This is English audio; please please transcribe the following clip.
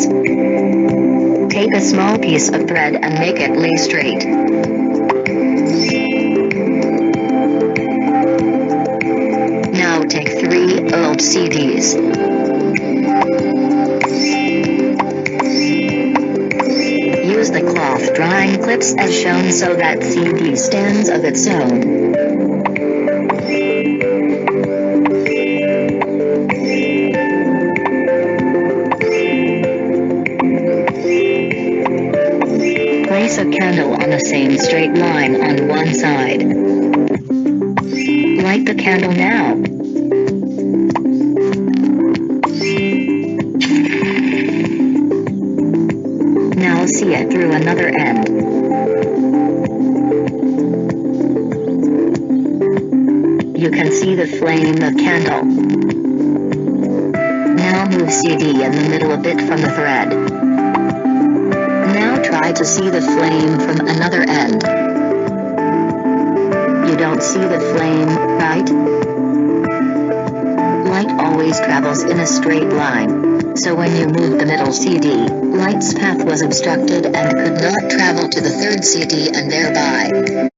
candles. Take a small piece of thread and make it lay straight. Now take 3 old CDs. Use the cloth drying clips as shown so that CD stands of its own. Place a candle on the same straight line on one side. Light the candle now. Now see it through another end. You can see the flame of candle. Now move CD in the middle a bit from the thread. Now try to see the flame from another end. You don't see the flame, right? Light always travels in a straight line, so when you move the middle CD, light's path was obstructed and could not travel to the third CD and thereby